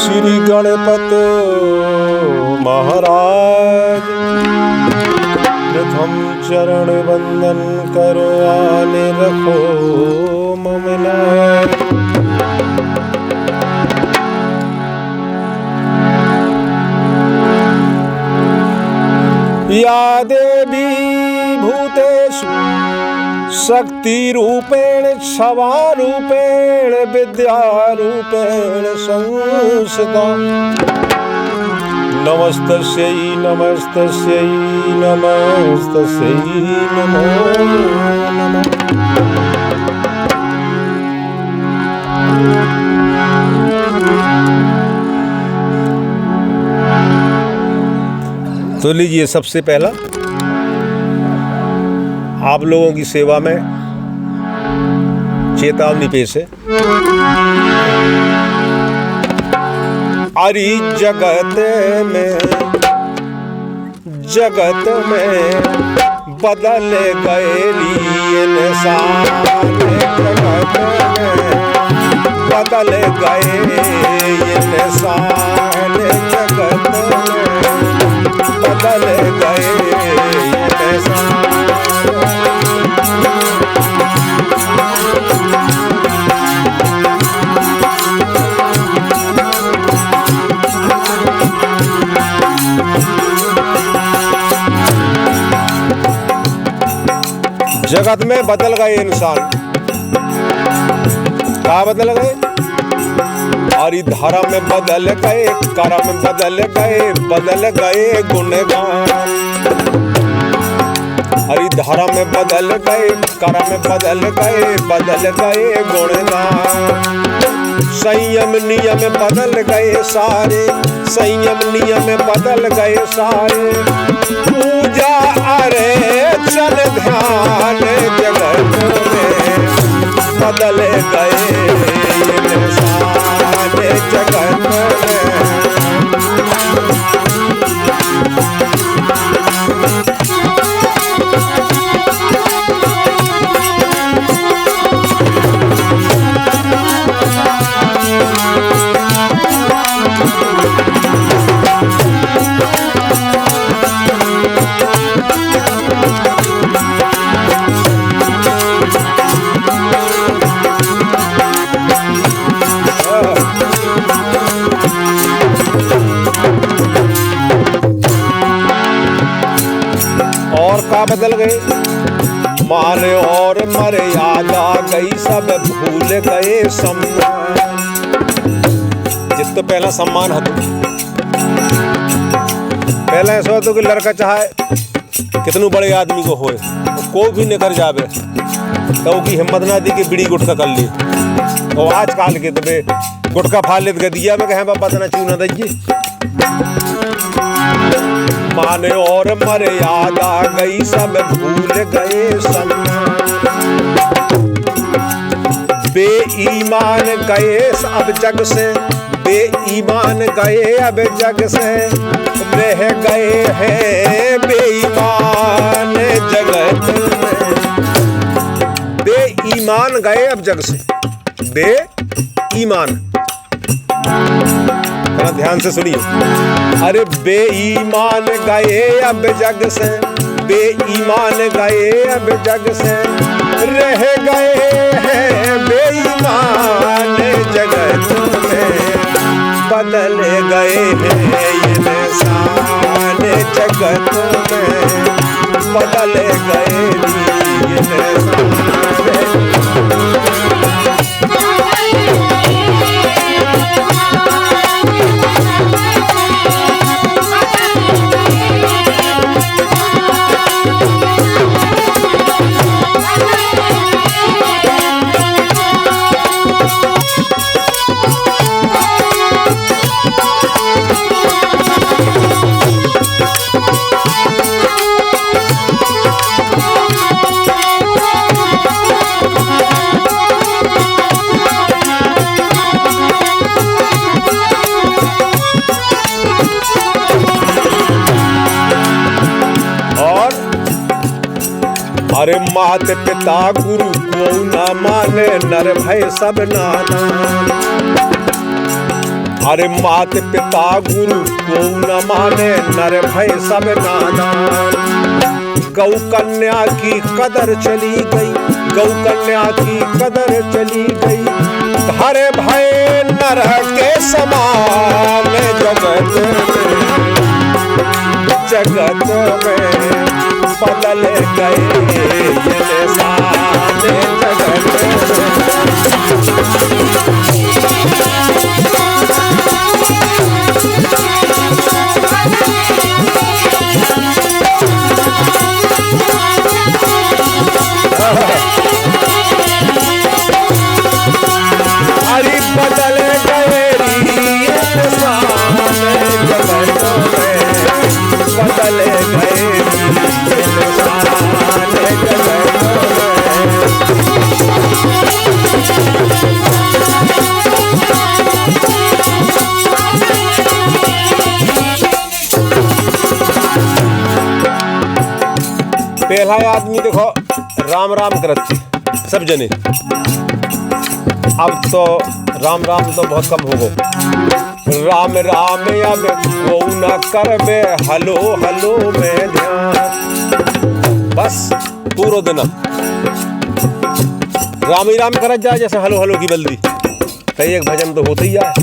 श्री गणपति महाराज प्रथम चरण वंदन करो आने रखो ममना। या देवी भूतेषु शक्ति रूपेण क्षमा रूपेण विद्या रूपेण संस्थिता। नमस्तस्यै नमस्तस्यै नमस्तस्यै नमो नमः। तो लीजिए, सबसे पहला आप लोगों की सेवा में चेतावनी पेश है। अरे जगत में बदल गए इंसान, जगत में बदल गए इंसान, जगत में बदल गए इंसान। जगत में बदल गए इंसान, क्या बदल गए? और धर्म में बदल गए, कर्म में बदल गए गुणगान। अरे धर्म में बदल गए, कर्म में बदल गए गुणगान। संयम नियम बदल गए सारे, संयम नियम बदल गए सारे। पूजा अरे चल ध्यान, जगत में बदल गए इंसान, जगत में। बदल गए मान और मर्यादा गई, सब भूल गए सम्मान। जित पहला सम्मान हतो, पहला ऐसा होता कि लड़का चाहे कितनों बड़े आदमी को होए तो कोई भी निकर जावे तो की हिम्मत ना दी कि बीड़ी गुटका कर ली। और आज काल के तबे गुटका फाड़ ले दिया में कहें बाबा तना चूना दीजिए। मान और मर्यादा गई, सब भूल गए सम्मान। बेईमान गए अब जग से, बेईमान गए अब जग से। रह गए हैं बेईमान जगत में, बेईमान गए अब जग से। बेईमान, ध्यान से सुनिए। अरे बेईमान गए अब जग से, बेईमान गए अब जग से। रह गए हैं बेईमान जगत में, बदल गए हैं इंसान, जगत में बदल गए इंसान। अरे मात पिता गुरु को न माने, नर भय सब नाना। अरे मात पिता गुरु को न माने, नर भय सब नादान। गौ कन्या की कदर चली गई, गौ कन्या की कदर चली गई, घर भय नर के समान। जगत में बदल गए इंसान, जगत अरे बदल गए इंसान, जगत में बदल गए इंसान, जगत पहला आदमी देखो राम राम करते सब जने, अब तो राम राम तो बहुत कम हो गो। राम राम अब को न करबे, हलो हलो में ध्यान। बस पूरा दिन राम ही राम करत जाए जैसे हलो हलो की बल्दी। कई एक भजन तो होते ही जाए,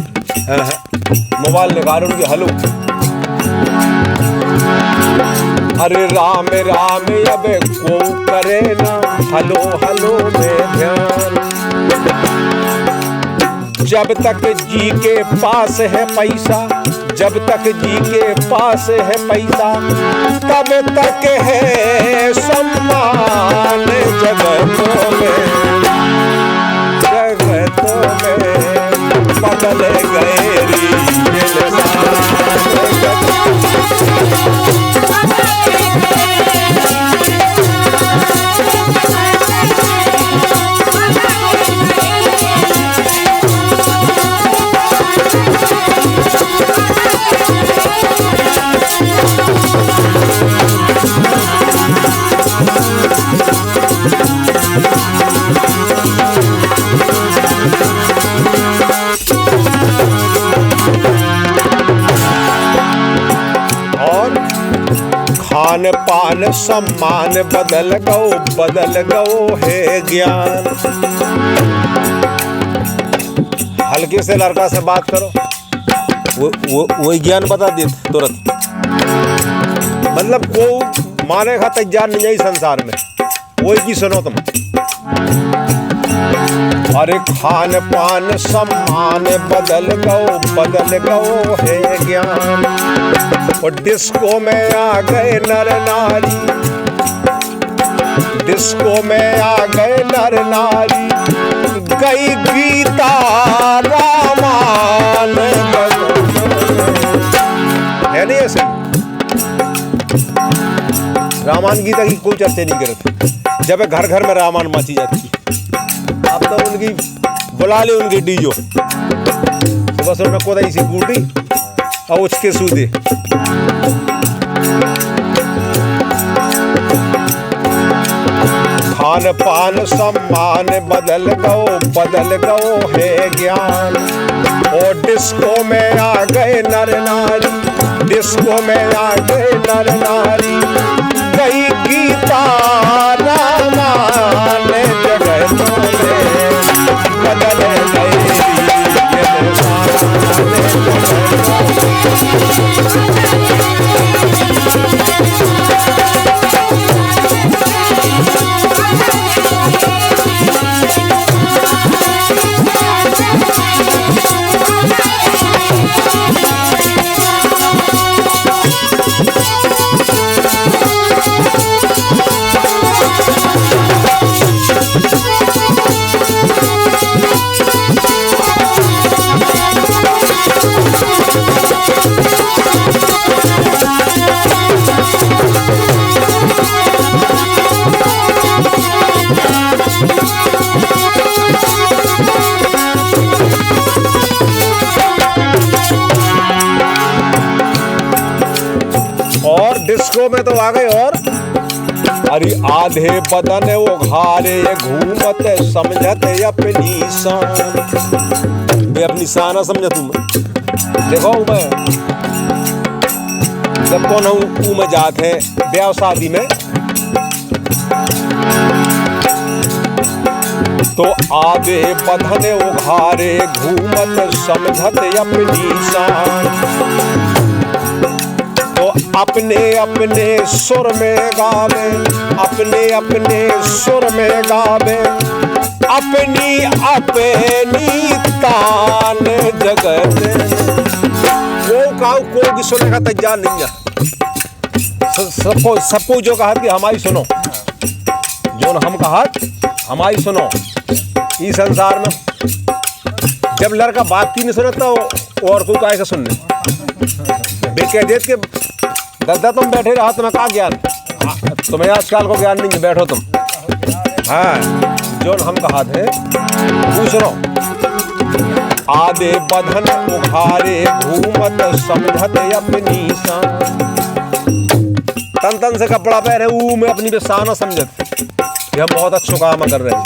मोबाइल निकाल उनके हलो। अरे राम राम अब को करे ना, हलो हलो में ध्यान। जब तक जी के पास है पैसा, जब तक जी के पास है पैसा, तब तक है सम्मान। जगतों में बदल गए खान पान सम्मान बदल गो है ज्ञान। हल्के से लड़का से बात करो, वो ज्ञान बता दे तुरंत। मतलब को माने का तैयार नहीं है संसार में, वही की सुनो तुम। अरे खान पान सम्मान बदल गो है ज्ञान। और डिस्को में आ गए नर नारी, डिस्को में आ गए नर नारी, गई गीता रामायण। है नहीं ऐसे? रामायण गीता की कोई चर्चा नहीं करते, जब घर घर में रामायण मची जाती। अब तो उनकी बुला ले उनकी डीजो, बस उन्हें कोई सी बूटी और उसके सूदे। खान पान सम्मान बदल गो है ज्ञान। और डिस्को में आ गए नर नारी, डिस्को में आ गए नर नारी, गई गीता रामायण। जगतों में बदल गए डिस्को में तो आ गए। और अरे आधे बदन उघारे घूमत समझत अपनी शान। वे अपनी शान समझ तुम, देखो मैं जब कौन हूँ में जाते हैं ब्याह शादी में, तो आधे बधने उघारे घूमत समझत अपनी शान। तो अपने अपने सुर में गावे, अपने अपने सुर में गावे, अपनी अपनी तान जगत। को भी सुनने का तैयार नहीं है। सबको जो कहा कि हमारी सुनो, जो हम कहा हमारी सुनो। इस संसार में जब लड़का बात की नहीं सुनता और तू का ऐसा सुनने बे कह देते कि दादा तुम बैठे रहा, तुम्हें कहा ज्ञान, तुम्हें आजकल को ज्ञान नहीं है, बैठो तुम। हाँ जो हम कहा थे तू सुनो। आधे बधन उघारे घूमत समझत अपनी शान। तन तन से कपड़ा पहने ऊ में अपनी शान समझत कि हम बहुत अच्छा काम कर रहे हैं।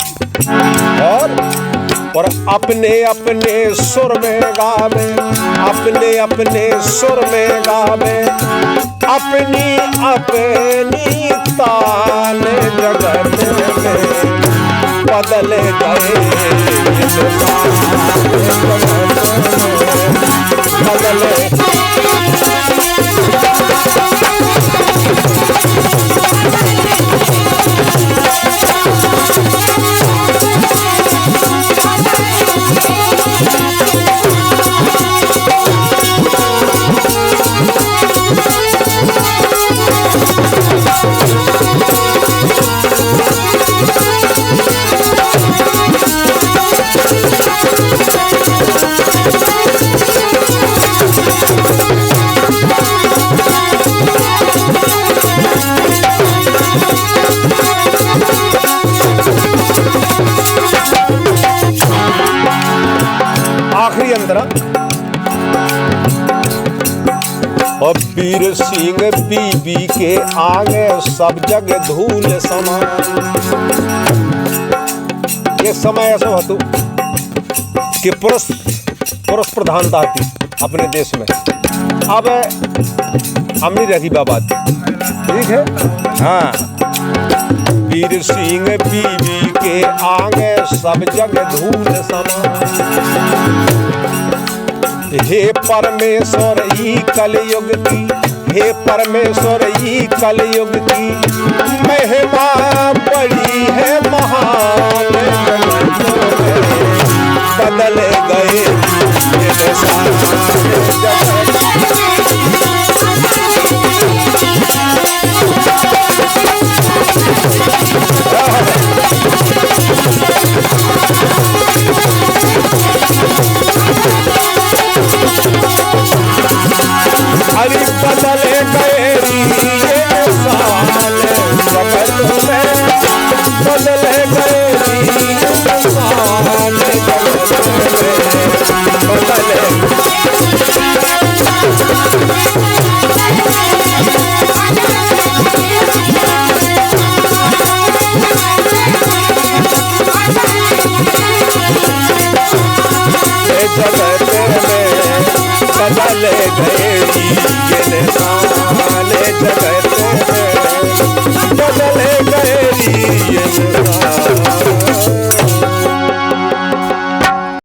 और अपने अपने सुर में गावे, अपने अपने सुर में गावे, अपनी अपनी तान जगत में बदल गए आखिरी अंतरा। और वीर सिंह बीबी के आगे सब जग धूल समान। ये समय ऐसा होता कि पुरुष प्रधानता थी अपने देश में। अब हम नहीं रही बात, ठीक है। हाँ वीर सिंह बीबी के आगे सब जग धूल समान। हे परमेश्वर ई कलयुग की, हे परमेश्वर ई कलयुग की महिमा बड़ी है महान। बदल गए अरे बदल गए ये साल जगत में, बदल गए ये साल जगत में, बदल बदल गए ये साल जगत में, बदल गए ये साल।